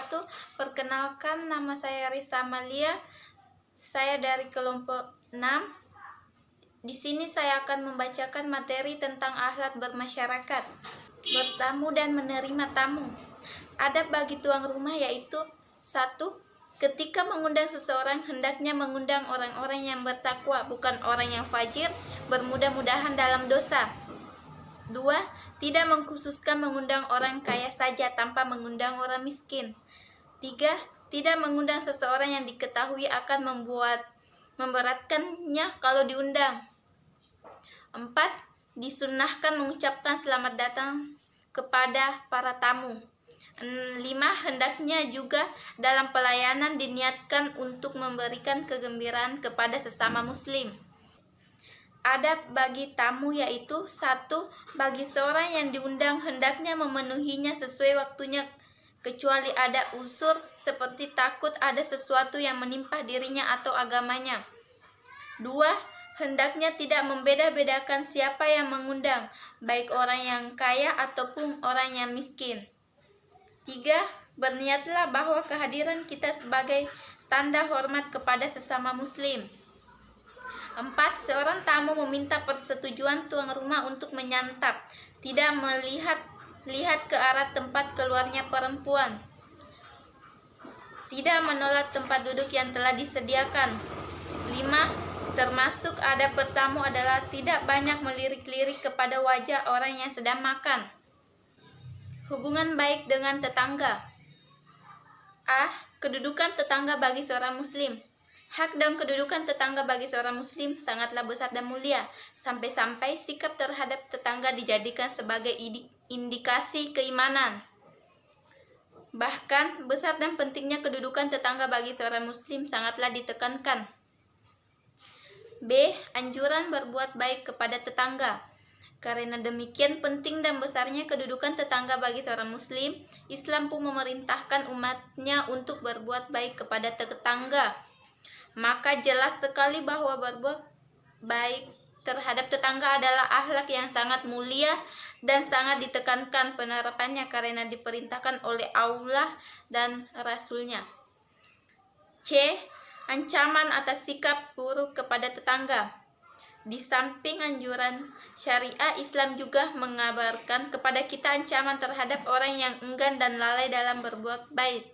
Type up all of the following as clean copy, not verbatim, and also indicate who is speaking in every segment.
Speaker 1: wabarakatuh. Perkenalkan, nama saya Risa Amalia. Saya dari kelompok 6. Di sini saya akan membacakan materi tentang akhlak bermasyarakat. Bertamu dan menerima tamu. Adab bagi tuan rumah yaitu 1. Ketika mengundang seseorang, hendaknya mengundang orang-orang yang bertakwa, bukan orang yang fajir, bermudah-mudahan dalam dosa. 2. Tidak mengkhususkan mengundang orang kaya saja tanpa mengundang orang miskin. 3. Tidak mengundang seseorang yang diketahui akan memberatkannya kalau diundang. 4. Disunnahkan mengucapkan selamat datang kepada para tamu. 5. Hendaknya juga dalam pelayanan diniatkan untuk memberikan kegembiraan kepada sesama muslim. Adab bagi tamu yaitu 1. Bagi seorang yang diundang hendaknya memenuhinya sesuai waktunya, kecuali ada unsur seperti takut ada sesuatu yang menimpa dirinya atau agamanya. 2. Hendaknya tidak membeda-bedakan siapa yang mengundang, baik orang yang kaya ataupun orang yang miskin. 3. Berniatlah bahwa kehadiran kita sebagai tanda hormat kepada sesama muslim. 4. Seorang tamu meminta persetujuan tuan rumah untuk menyantap, tidak melihat ke arah tempat keluarnya perempuan, tidak menolak tempat duduk yang telah disediakan. 5. Termasuk adab bertamu adalah tidak banyak melirik-lirik kepada wajah orang yang sedang makan. Hubungan baik dengan tetangga. A. Kedudukan tetangga bagi seorang muslim. Hak dan kedudukan tetangga bagi seorang muslim sangatlah besar dan mulia, sampai-sampai sikap terhadap tetangga dijadikan sebagai indikasi keimanan. Bahkan, besar dan pentingnya kedudukan tetangga bagi seorang muslim sangatlah ditekankan. B. Anjuran berbuat baik kepada tetangga. Karena demikian penting dan besarnya kedudukan tetangga bagi seorang muslim, Islam pun memerintahkan umatnya untuk berbuat baik kepada tetangga. Maka jelas sekali bahwa berbuat baik terhadap tetangga adalah akhlak yang sangat mulia dan sangat ditekankan penerapannya karena diperintahkan oleh Allah dan Rasul-Nya. C. Ancaman atas sikap buruk kepada tetangga. Di samping anjuran syariah, Islam juga mengabarkan kepada kita ancaman terhadap orang yang enggan dan lalai dalam berbuat baik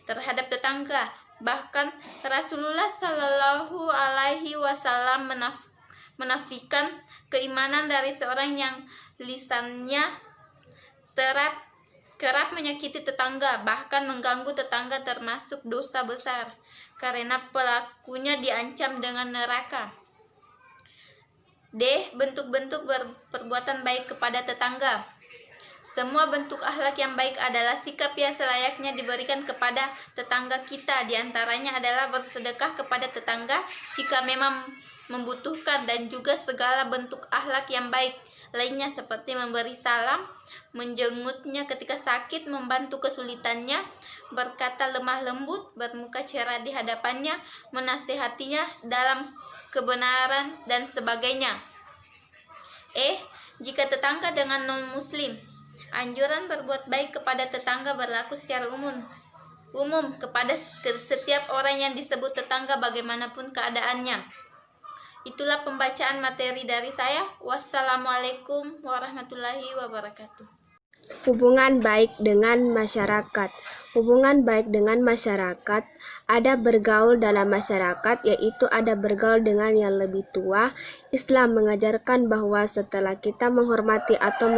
Speaker 1: terhadap tetangga. Bahkan Rasulullah Shallallahu Alaihi Wasallam menafikan keimanan dari seorang yang lisannya kerap menyakiti tetangga, bahkan mengganggu tetangga termasuk dosa besar, karena pelakunya diancam dengan neraka. D. Bentuk-bentuk perbuatan baik kepada tetangga. Semua bentuk akhlak yang baik adalah sikap yang selayaknya diberikan kepada tetangga kita. Di antaranya adalah bersedekah kepada tetangga jika memang membutuhkan, dan juga segala bentuk akhlak yang baik lainnya seperti memberi salam, menjenguknya ketika sakit, membantu kesulitannya, berkata lemah lembut, bermuka cerah di hadapannya, menasihatinya dalam kebenaran, dan sebagainya. E. Jika tetangga dengan non-muslim. Anjuran berbuat baik kepada tetangga berlaku secara umum kepada setiap orang yang disebut tetangga bagaimanapun keadaannya. Itulah pembacaan materi dari saya. Wassalamualaikum warahmatullahi wabarakatuh.
Speaker 2: Hubungan baik dengan masyarakat. Hubungan baik dengan masyarakat, ada bergaul dalam masyarakat, yaitu ada bergaul dengan yang lebih tua. Islam mengajarkan bahwa setelah kita menghormati atau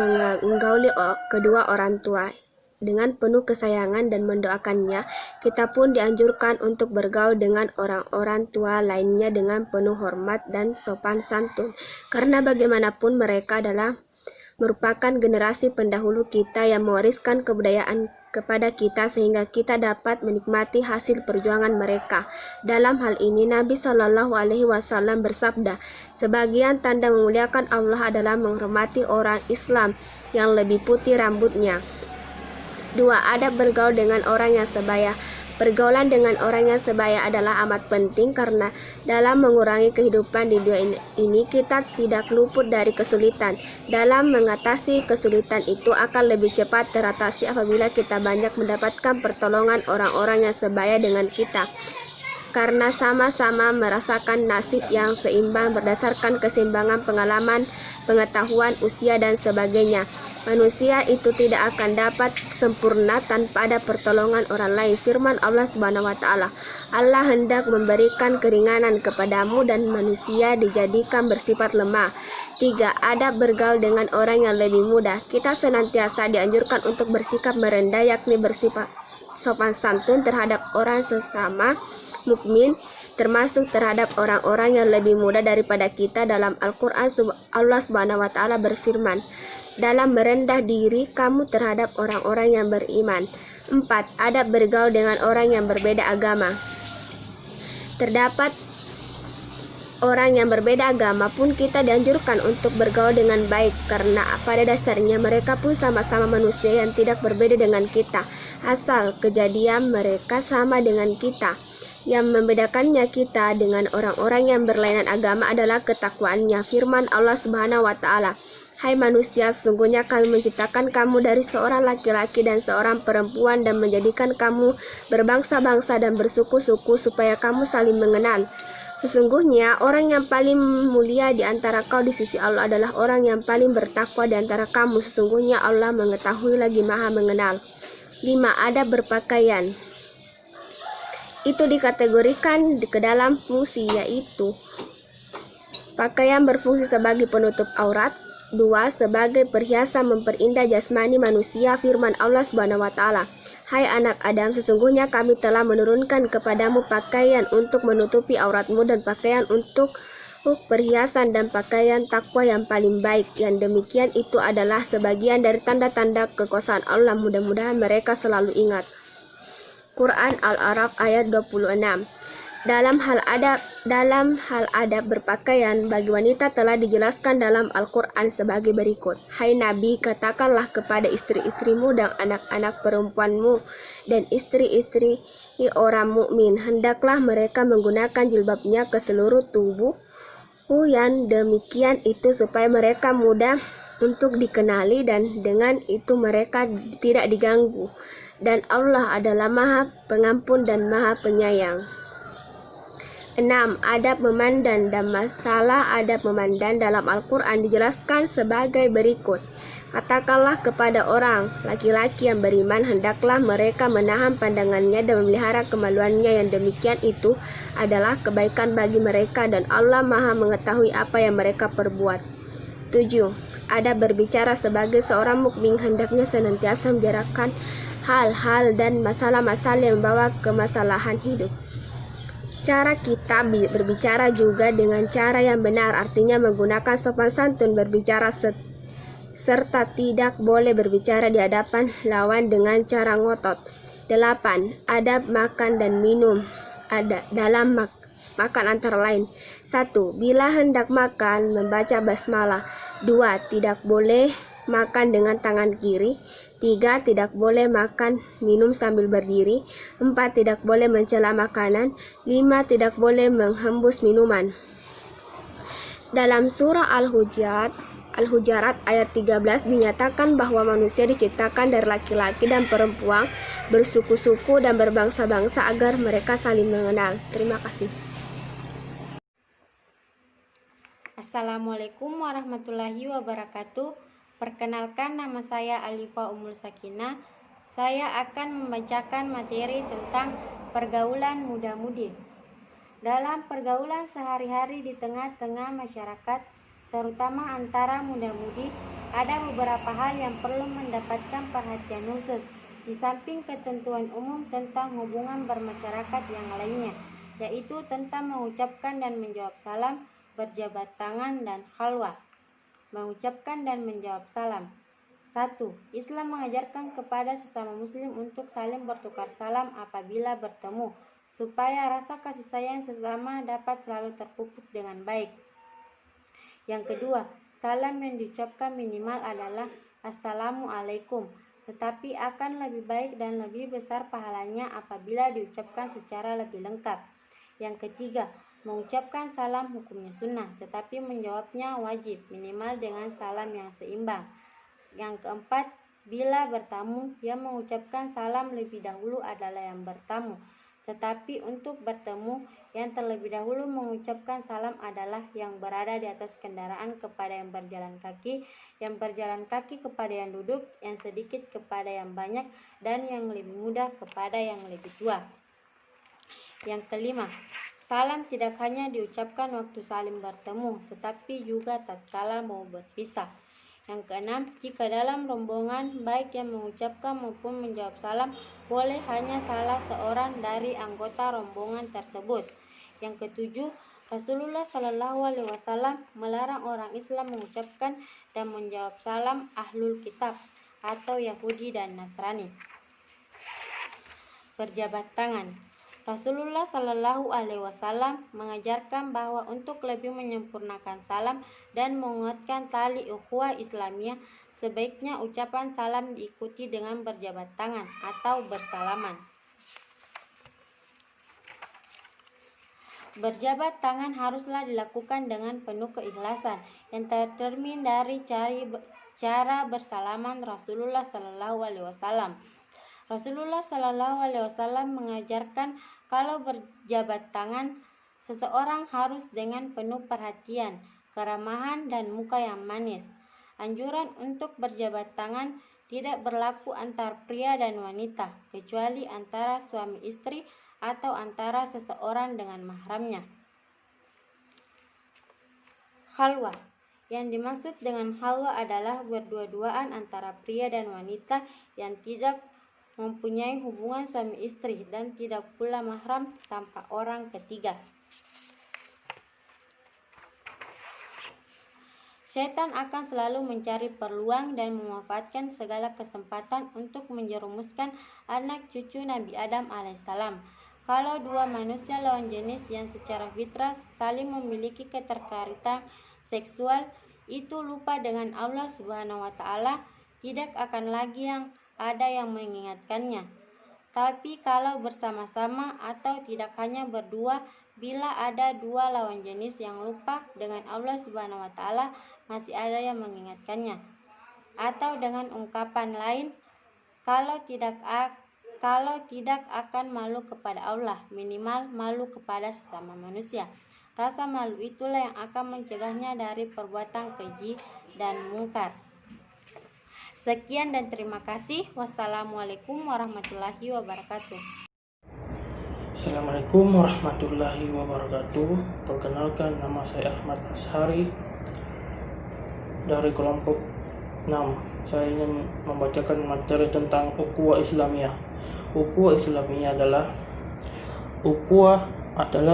Speaker 2: menggauli kedua orang tua dengan penuh kesayangan dan mendoakannya, kita pun dianjurkan untuk bergaul dengan orang-orang tua lainnya dengan penuh hormat dan sopan santun, karena bagaimanapun mereka adalah merupakan generasi pendahulu kita yang mewariskan kebudayaan kepada kita sehingga kita dapat menikmati hasil perjuangan mereka. Dalam hal ini Nabi Shallallahu Alaihi Wasallam bersabda, sebagian tanda memuliakan Allah adalah menghormati orang Islam yang lebih putih rambutnya. 2. Adab bergaul dengan orang yang sebaya. Pergaulan dengan orang yang sebaya adalah amat penting karena dalam mengurangi kehidupan di dunia ini kita tidak luput dari kesulitan. Dalam mengatasi kesulitan itu akan lebih cepat teratasi apabila kita banyak mendapatkan pertolongan orang-orang yang sebaya dengan kita. Karena sama-sama merasakan nasib yang seimbang berdasarkan keseimbangan pengalaman, pengetahuan, usia, dan sebagainya. Manusia itu tidak akan dapat sempurna tanpa ada pertolongan orang lain. Firman Allah Subhanahu wa taala, Allah hendak memberikan keringanan kepadamu dan manusia dijadikan bersifat lemah. 3. Adab bergaul dengan orang yang lebih muda. Kita senantiasa dianjurkan untuk bersikap merendah, yakni bersifat sopan santun terhadap orang sesama mukmin, termasuk terhadap orang-orang yang lebih muda daripada kita. Dalam Al-Quran, Allah Subhanahu wa taala berfirman, dalam merendah diri kamu terhadap orang-orang yang beriman. 4. Adab bergaul dengan orang yang berbeda agama. Terdapat orang yang berbeda agama pun kita dianjurkan untuk bergaul dengan baik, karena pada dasarnya mereka pun sama-sama manusia yang tidak berbeda dengan kita, asal kejadian mereka sama dengan kita. Yang membedakannya kita dengan orang-orang yang berlainan agama adalah ketakwaannya. Firman Allah Subhanahu wa taala, hai manusia, sesungguhnya kami menciptakan kamu dari seorang laki-laki dan seorang perempuan dan menjadikan kamu berbangsa-bangsa dan bersuku-suku supaya kamu saling mengenal. Sesungguhnya orang yang paling mulia di antara kau di sisi Allah adalah orang yang paling bertakwa di antara kamu. Sesungguhnya Allah mengetahui lagi Maha mengenal. 5. Adab berpakaian. Itu dikategorikan ke dalam fungsi, yaitu pakaian berfungsi sebagai penutup aurat. 2. Sebagai perhiasan memperindah jasmani manusia. Firman Allah Subhanahu wa taala, hai anak Adam, sesungguhnya kami telah menurunkan kepadamu pakaian untuk menutupi auratmu dan pakaian untuk perhiasan dan pakaian takwa yang paling baik. Yang demikian itu adalah sebagian dari tanda-tanda kekuasaan Allah. Mudah-mudahan mereka selalu ingat. Quran Al-A'raf ayat 26. Dalam hal adab berpakaian bagi wanita telah dijelaskan dalam Al-Quran sebagai berikut. Hai Nabi, katakanlah kepada istri-istrimu dan anak-anak perempuanmu dan istri-istri orang mukmin, hendaklah mereka menggunakan jilbabnya ke seluruh tubuh. Yang demikian itu supaya mereka mudah untuk dikenali dan dengan itu mereka tidak diganggu. Dan Allah adalah Maha Pengampun dan Maha Penyayang. 6. Adab memandang dan masalah adab memandang dalam Al-Quran dijelaskan sebagai berikut. Katakanlah kepada orang laki-laki yang beriman, hendaklah mereka menahan pandangannya dan memelihara kemaluannya. Yang demikian itu adalah kebaikan bagi mereka dan Allah Maha mengetahui apa yang mereka perbuat. 7. Adab berbicara sebagai seorang mukmin, hendaknya senantiasa menjarakan hal-hal dan masalah-masalah yang membawa kemasalahan hidup. Cara kita berbicara juga dengan cara yang benar, artinya menggunakan sopan santun berbicara serta tidak boleh berbicara di hadapan lawan dengan cara ngotot. 8. Adab makan dan minum dalam makan antara lain. 1. Bila hendak makan, membaca basmalah. 2. Tidak boleh makan dengan tangan kiri. 3. Tidak boleh makan minum sambil berdiri. 4. Tidak boleh mencela makanan. 5. Tidak boleh menghembus minuman. Dalam surah Al-Hujarat ayat 13 dinyatakan bahwa manusia diciptakan dari laki-laki dan perempuan, bersuku-suku dan berbangsa-bangsa agar mereka saling mengenal. Terima kasih.
Speaker 3: Assalamualaikum warahmatullahi wabarakatuh. Perkenalkan, nama saya Alifa Ummul Sakinah. Saya akan membacakan materi tentang pergaulan muda-mudi. Dalam pergaulan sehari-hari di tengah-tengah masyarakat, terutama antara muda-mudi, ada beberapa hal yang perlu mendapatkan perhatian khusus, di samping ketentuan umum tentang hubungan bermasyarakat yang lainnya, yaitu tentang mengucapkan dan menjawab salam, berjabat tangan, dan khalwat. Mengucapkan dan menjawab salam. 1. Islam mengajarkan kepada sesama muslim untuk saling bertukar salam apabila bertemu, supaya rasa kasih sayang sesama dapat selalu terpupuk dengan baik. Yang kedua, salam yang diucapkan minimal adalah Assalamualaikum. tetapi akan lebih baik dan lebih besar pahalanya apabila diucapkan secara lebih lengkap. Yang ketiga, mengucapkan salam hukumnya sunnah, tetapi menjawabnya wajib, minimal dengan salam yang seimbang. Yang keempat, bila bertamu, yang mengucapkan salam lebih dahulu adalah yang bertamu. Tetapi untuk bertemu, yang terlebih dahulu mengucapkan salam adalah yang berada di atas kendaraan kepada yang berjalan kaki kepada yang duduk, yang sedikit kepada yang banyak, dan yang lebih muda kepada yang lebih tua. Yang kelima, salam tidak hanya diucapkan waktu saling bertemu, tetapi juga tatkala mau berpisah. Yang keenam, jika dalam rombongan baik yang mengucapkan maupun menjawab salam, boleh hanya salah seorang dari anggota rombongan tersebut. Yang ketujuh, Rasulullah SAW melarang orang Islam mengucapkan dan menjawab salam ahlul kitab atau Yahudi dan Nasrani. Berjabat tangan. Rasulullah SAW mengajarkan bahwa untuk lebih menyempurnakan salam dan menguatkan tali ukhuwah Islamiyah, sebaiknya ucapan salam diikuti dengan berjabat tangan atau bersalaman. Berjabat tangan haruslah dilakukan dengan penuh keikhlasan yang tercermin dari cara bersalaman Rasulullah SAW. Rasulullah SAW mengajarkan kalau berjabat tangan, seseorang harus dengan penuh perhatian, keramahan, dan muka yang manis. Anjuran untuk berjabat tangan tidak berlaku antar pria dan wanita, kecuali antara suami istri atau antara seseorang dengan mahramnya. Khalwah. Yang dimaksud dengan khalwah adalah berdua-duaan antara pria dan wanita yang tidak mempunyai hubungan suami istri dan tidak pula mahram tanpa orang ketiga. Setan akan selalu mencari peluang dan memanfaatkan segala kesempatan untuk menjerumuskan anak cucu Nabi Adam alaihissalam. Kalau dua manusia lawan jenis yang secara fitrah saling memiliki keterkaitan seksual itu lupa dengan Allah Subhanahu wa taala, tidak akan lagi ada yang mengingatkannya. Tapi kalau bersama-sama atau tidak hanya berdua, bila ada dua lawan jenis yang lupa dengan Allah Subhanahu wa taala, masih ada yang mengingatkannya. Atau dengan ungkapan lain, kalau tidak akan malu kepada Allah, minimal malu kepada sesama manusia. Rasa malu itulah yang akan mencegahnya dari perbuatan keji dan mungkar. Sekian dan terima kasih. Wassalamualaikum warahmatullahi wabarakatuh.
Speaker 4: Assalamualaikum warahmatullahi wabarakatuh. Perkenalkan, nama saya Ahmad Ashari dari kelompok 6. Saya ingin membacakan materi tentang ukhuwah Islamiyah. Ukhuwah Islamiyah adalah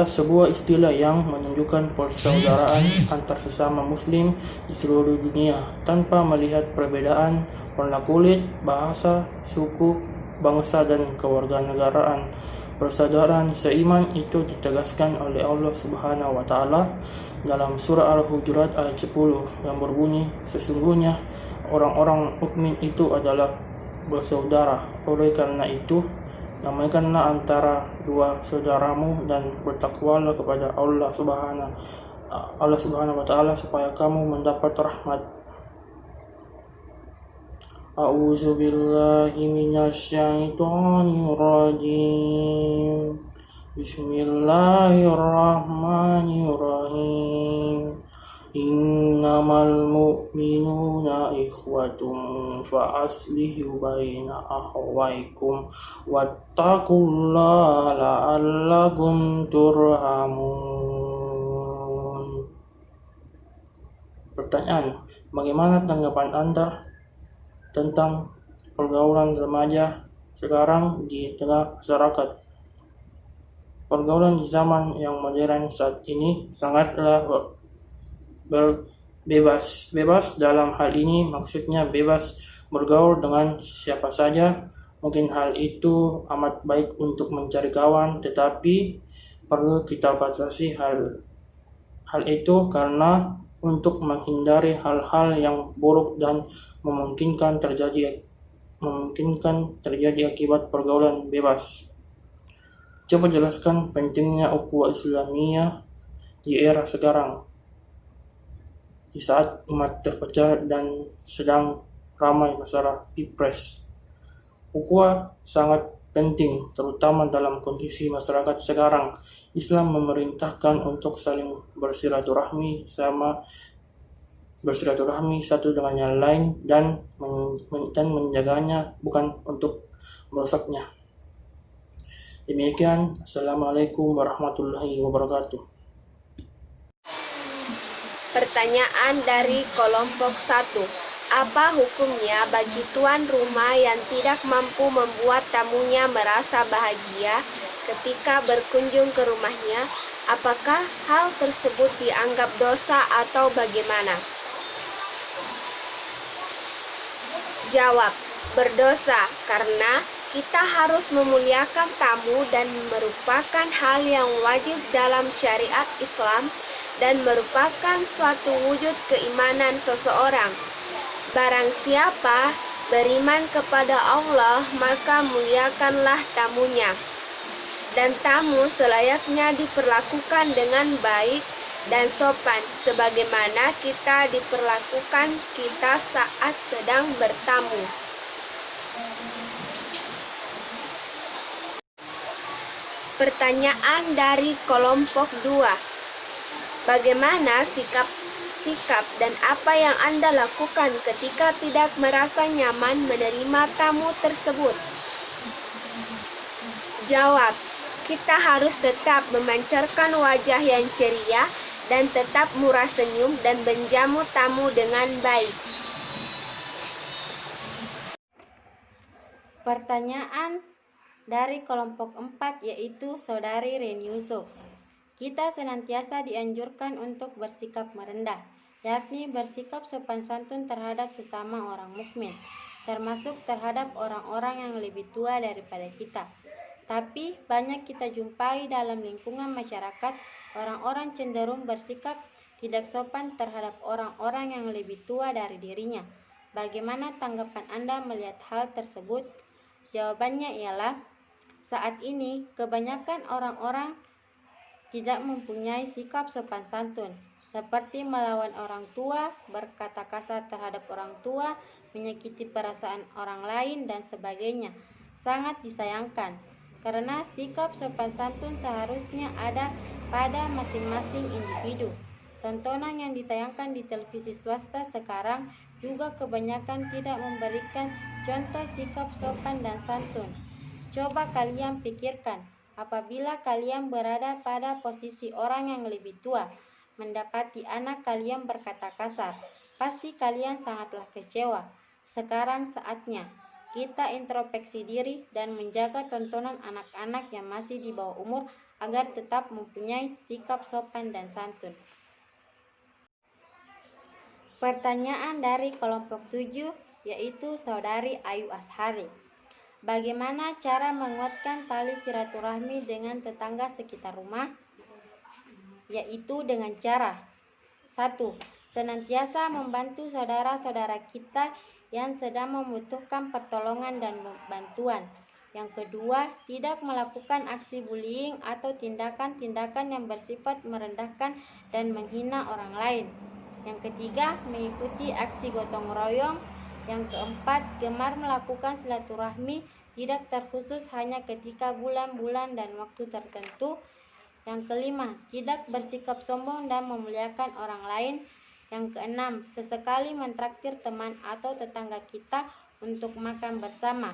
Speaker 4: sebuah istilah yang menunjukkan persaudaraan antar sesama muslim di seluruh dunia tanpa melihat perbedaan warna kulit, bahasa, suku, bangsa, dan kewarganegaraan. Persaudaraan seiman itu ditegaskan oleh Allah Subhanahu wa taala dalam surah Al-Hujurat ayat 10 yang berbunyi, sesungguhnya orang-orang mukmin itu adalah bersaudara. Oleh karena itu, damaikanlah antara dua saudaramu dan bertakwalah kepada Allah Subhanahu wa taala supaya kamu mendapat rahmat. A'udzu billahi minasyaitonir rajim. Bismillahirrahmanirrahim. Innamal mu'minuna ikhwatun fa aslihu baina akhawaykum wattaqullaha la'allakum turhamun. Pertanyaan, bagaimana tanggapan Anda tentang pergaulan remaja sekarang di tengah masyarakat? Pergaulan di zaman yang modern saat ini sangatlah bebas dalam hal ini maksudnya bebas bergaul dengan siapa saja. Mungkin hal itu amat baik untuk mencari kawan, tetapi perlu kita batasi hal itu karena untuk menghindari hal-hal yang buruk dan memungkinkan terjadi memungkinkan terjadi akibat pergaulan bebas. Coba jelaskan pentingnya ukhuwah Islamiyah di era sekarang, di saat umat terpecah dan sedang ramai masalah pilpres. Ukhuwah sangat penting, terutama dalam kondisi masyarakat sekarang. Islam memerintahkan untuk saling bersilaturahmi satu dengan yang lain dan menjaganya, bukan untuk merusaknya. Demikian, Assalamualaikum warahmatullahi wabarakatuh.
Speaker 2: Pertanyaan dari kelompok 1. Apa hukumnya bagi tuan rumah yang tidak mampu membuat tamunya merasa bahagia ketika berkunjung ke rumahnya? Apakah hal tersebut dianggap dosa atau bagaimana? Jawab, berdosa karena kita harus memuliakan tamu dan merupakan hal yang wajib dalam syariat Islam dan merupakan suatu wujud keimanan seseorang. Barang siapa beriman kepada Allah, maka muliakanlah tamunya. Dan tamu selayaknya diperlakukan dengan baik dan sopan, sebagaimana kita diperlakukan kita saat sedang bertamu. Pertanyaan dari kelompok 2. Bagaimana sikap dan apa yang Anda lakukan ketika tidak merasa nyaman menerima tamu tersebut? Jawab, kita harus tetap memancarkan wajah yang ceria dan tetap murah senyum dan menjamu tamu dengan baik.
Speaker 3: Pertanyaan dari kelompok 4 yaitu Saudari Reniuso. Kita senantiasa dianjurkan untuk bersikap merendah, yakni bersikap sopan santun terhadap sesama orang mukmin, termasuk terhadap orang-orang yang lebih tua daripada kita. Tapi banyak kita jumpai dalam lingkungan masyarakat, orang-orang cenderung bersikap tidak sopan terhadap orang-orang yang lebih tua dari dirinya. Bagaimana tanggapan Anda melihat hal tersebut? Jawabannya ialah, saat ini kebanyakan orang-orang tidak mempunyai sikap sopan santun, seperti melawan orang tua, berkata kasar terhadap orang tua, menyakiti perasaan orang lain, dan sebagainya. Sangat disayangkan, karena sikap sopan santun seharusnya ada pada masing-masing individu. Tontonan yang ditayangkan di televisi swasta sekarang juga kebanyakan tidak memberikan contoh sikap sopan dan santun. Coba kalian pikirkan, apabila kalian berada pada posisi orang yang lebih tua, mendapati anak kalian berkata kasar, pasti kalian sangatlah kecewa. Sekarang saatnya kita introspeksi diri dan menjaga tontonan anak-anak yang masih di bawah umur agar tetap mempunyai sikap sopan dan santun. Pertanyaan dari kelompok 7 yaitu Saudari Ayu Ashari. Bagaimana cara menguatkan tali silaturahmi dengan tetangga sekitar rumah? Yaitu dengan cara 1. Senantiasa membantu saudara-saudara kita yang sedang membutuhkan pertolongan dan bantuan. Yang kedua, tidak melakukan aksi bullying atau tindakan-tindakan yang bersifat merendahkan dan menghina orang lain. Yang ketiga, mengikuti aksi gotong royong. Yang keempat, gemar melakukan silaturahmi tidak terkhusus hanya ketika bulan-bulan dan waktu tertentu. Yang kelima, tidak bersikap sombong dan memuliakan orang lain. Yang keenam, sesekali mentraktir teman atau tetangga kita untuk makan bersama.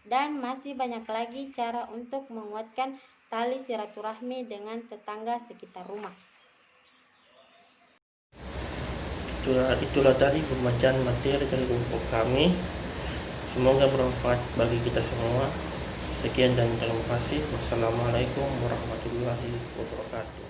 Speaker 3: Dan masih banyak lagi cara untuk menguatkan tali silaturahmi dengan tetangga sekitar rumah.
Speaker 4: Itulah tadi pembacaan materi dari kelompok kami. Semoga bermanfaat bagi kita semua. Sekian dan terima kasih. Wassalamualaikum warahmatullahi wabarakatuh.